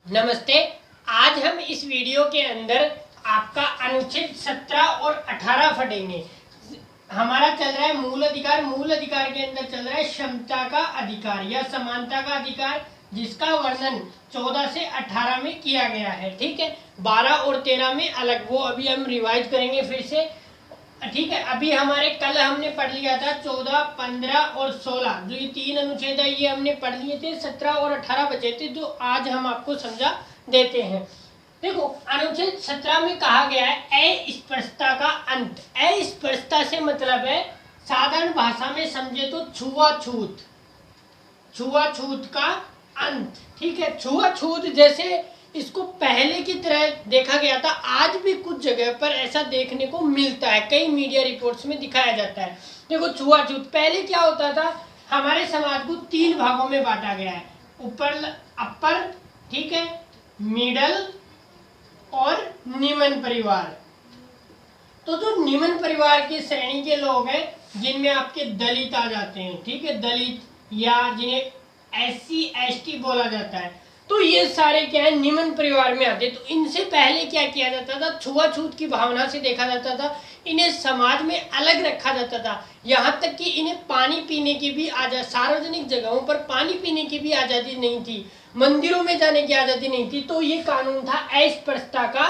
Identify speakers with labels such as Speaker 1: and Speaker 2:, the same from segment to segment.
Speaker 1: नमस्ते। आज हम इस वीडियो के अंदर आपका अनुच्छेद 17 और 18 पढ़ेंगे। हमारा चल रहा है मूल अधिकार। मूल अधिकार के अंदर चल रहा है क्षमता का अधिकार या समानता का अधिकार, जिसका वर्णन 14 से 18 में किया गया है। ठीक है, 12 और 13 में अलग, वो अभी हम रिवाइज करेंगे फिर से। ठीक है, अभी हमारे कल हमने पढ़ लिया था 14, 15 और 16, जो ये तीन अनुच्छेद है ये हमने पढ़ लिए थे। 17 और 18 बचे थे, जो आज हम आपको समझा देते हैं। देखो, अनुच्छेद 17 में कहा गया है अस्पृश्यता का अंत। अस्पृश्यता से मतलब है, साधारण भाषा में समझे तो छुआछूत, छुआछूत का अंत। ठीक है, छुआछूत जैसे इसको पहले की तरह देखा गया था, आज भी कुछ जगह पर ऐसा देखने को मिलता है, कई मीडिया रिपोर्ट्स में दिखाया जाता है। देखो, छुआछूत पहले क्या होता था, हमारे समाज को तीन भागों में बांटा गया है, ऊपर अपर, ठीक है, मिडल और निम्न परिवार। तो जो निम्न परिवार की श्रेणी के लोग हैं, जिनमें आपके दलित आ जाते हैं, ठीक है, दलित या जिन्हें SC ST बोला जाता है, तो ये सारे क्या है, निम्न परिवार में आते। तो इनसे पहले क्या किया जाता था, छुआछूत की भावना से देखा जाता था, इन्हें समाज में अलग रखा जाता था। यहाँ तक कि इन्हें पानी पीने की भी सार्वजनिक जगहों पर पानी पीने की भी आज़ादी नहीं थी, मंदिरों में जाने की आज़ादी नहीं थी। तो ये कानून था अस्पृश्यता का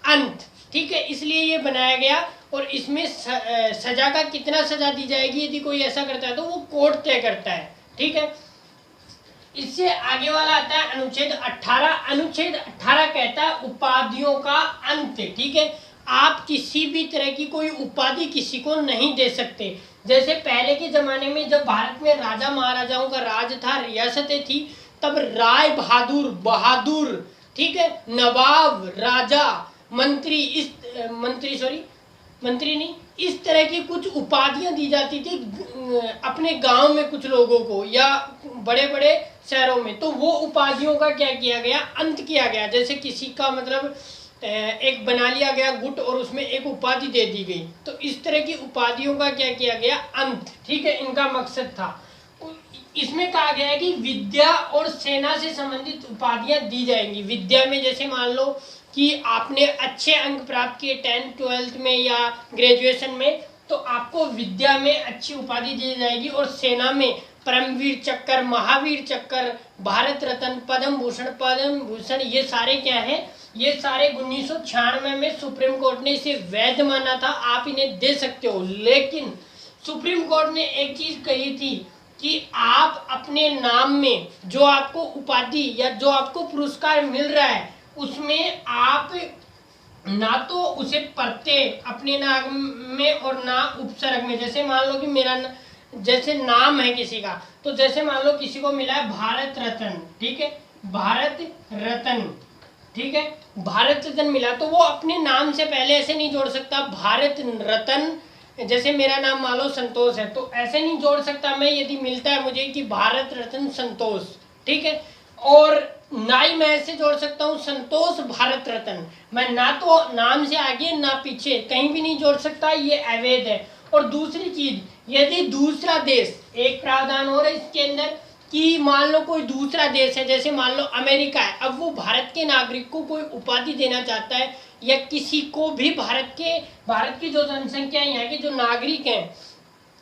Speaker 1: अंत। ठीक है, इसलिए ये बनाया गया। और इसमें सजा का कितना सजा दी जाएगी यदि कोई ऐसा करता है, तो वो कोर्ट तय करता है। ठीक है, इससे आगे वाला आता है अनुच्छेद 18। अनुच्छेद 18 कहता है उपाधियों का अंत। ठीक है, आप किसी भी तरह की कोई उपाधि किसी को नहीं दे सकते। जैसे पहले के जमाने में जब भारत में राजा महाराजाओं का राज था, रियासतें थी, तब राय बहादुर, बहादुर, ठीक है, नवाब, राजा, मंत्री नहीं, इस तरह की कुछ उपाधियां दी जाती थी अपने गांव में कुछ लोगों को या बड़े बड़े शहरों में। तो वो उपाधियों का क्या किया गया, अंत किया गया। जैसे किसी का मतलब एक बना लिया गया गुट और उसमें एक उपाधि दे दी गई, तो इस तरह की उपाधियों का क्या किया गया, अंत। ठीक है, इनका मकसद था। इसमें कहा गया है कि विद्या और सेना से संबंधित उपाधियां दी जाएंगी। विद्या में जैसे मान लो कि आपने अच्छे अंक प्राप्त किए 10th 12th में या ग्रेजुएशन में, तो आपको विद्या में अच्छी उपाधि दी जाएगी। और सेना में परमवीर चक्र, महावीर चक्र, भारत रत्न, पद्म भूषण, ये सारे क्या हैं, ये सारे 1996 में सुप्रीम कोर्ट ने इसे वैध माना था, आप इन्हें दे सकते हो। लेकिन सुप्रीम कोर्ट ने एक चीज कही थी कि आप अपने नाम में जो आपको उपाधि या जो आपको पुरस्कार मिल रहा है, उसमें आप ना तो उसे पढ़ते अपने नाम में और ना उपसर्ग में। जैसे मान लो कि मेरा जैसे नाम है किसी का, तो जैसे मान लो किसी को मिला है भारत रत्न, ठीक है, भारत रत्न, ठीक है, भारत रत्न मिला, तो वो अपने नाम से पहले ऐसे नहीं जोड़ सकता भारत रत्न। जैसे मेरा नाम मान लो संतोष है, तो ऐसे नहीं जोड़ सकता मैं, यदि मिलता है मुझे कि भारत रत्न संतोष, ठीक है। और ना ही मैं ऐसे जोड़ सकता हूँ संतोष भारत रत्न, मैं ना तो नाम से आगे ना पीछे कहीं भी नहीं जोड़ सकता, ये अवैध है। और दूसरी चीज, यदि दूसरा देश, एक प्रावधान हो रहा है इसके अंदर कि मान लो कोई दूसरा देश है, जैसे मान लो अमेरिका है, अब वो भारत के नागरिक को कोई उपाधि देना चाहता है, या किसी को भी भारत की जो जनसंख्या है, यहाँ के जो नागरिक हैं,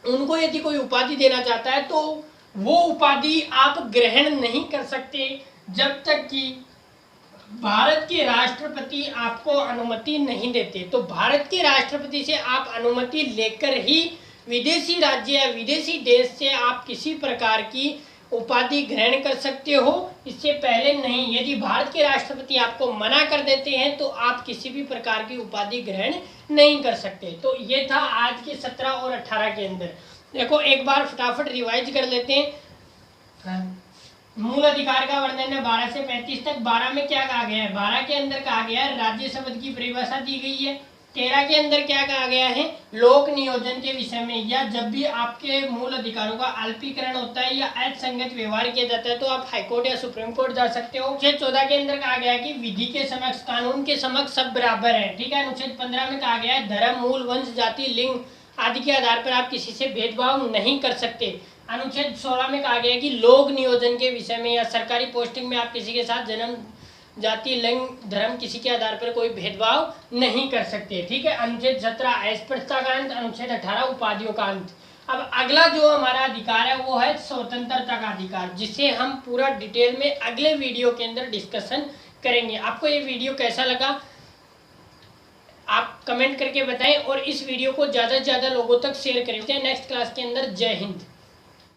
Speaker 1: उनको यदि कोई उपाधि देना चाहता है, तो वो उपाधि आप ग्रहण नहीं कर सकते जब तक कि भारत के राष्ट्रपति आपको अनुमति नहीं देते। तो भारत के राष्ट्रपति से आप अनुमति लेकर ही विदेशी राज्य या विदेशी देश से आप किसी प्रकार की उपाधि ग्रहण कर सकते हो, इससे पहले नहीं। यदि भारत के राष्ट्रपति आपको मना कर देते हैं, तो आप किसी भी प्रकार की उपाधि ग्रहण नहीं कर सकते। तो ये था आज के 17 और 18 के अंदर। देखो, एक बार फटाफट रिवाइज कर लेते हैं। मूल अधिकार का वर्णन है 12 से 35 तक। 12 में क्या कहा गया है, 12 के अंदर कहा गया है राज्य शब्द की परिभाषा दी गई है। 13 के अंदर क्या कहा गया है, लोक नियोजन के विषय में, या जब भी आपके मूल अधिकारों का अल्पीकरण होता है या असंगत व्यवहार किया जाता है, तो आप हाईकोर्ट या सुप्रीम कोर्ट जा सकते हो। अनुच्छेद 14 के अंदर कहा गया है कि विधि के समक्ष, कानून के समक्ष सब बराबर है। ठीक है, अनुच्छेद 15 में कहा गया है धर्म, मूल, वंश, जाति, लिंग आदि के आधार पर आप किसी से भेदभाव नहीं कर सकते। अनुच्छेद 16 में कहा गया है कि लोक नियोजन के विषय में या सरकारी पोस्टिंग में आप किसी के साथ जन्म जाति, लिंग, धर्म किसी के आधार पर कोई भेदभाव नहीं कर सकते। ठीक है, अनुच्छेद 17 अस्पृश्यता का अंत, अनुच्छेद 18 उपाधियों का अंत। अब अगला जो हमारा अधिकार है वो है स्वतंत्रता का अधिकार, जिसे हम पूरा डिटेल में अगले वीडियो के अंदर डिस्कशन करेंगे। आपको ये वीडियो कैसा लगा आप कमेंट करके बताएं और इस वीडियो को ज़्यादा से ज़्यादा लोगों तक शेयर करें। नेक्स्ट क्लास के अंदर। जय हिंद।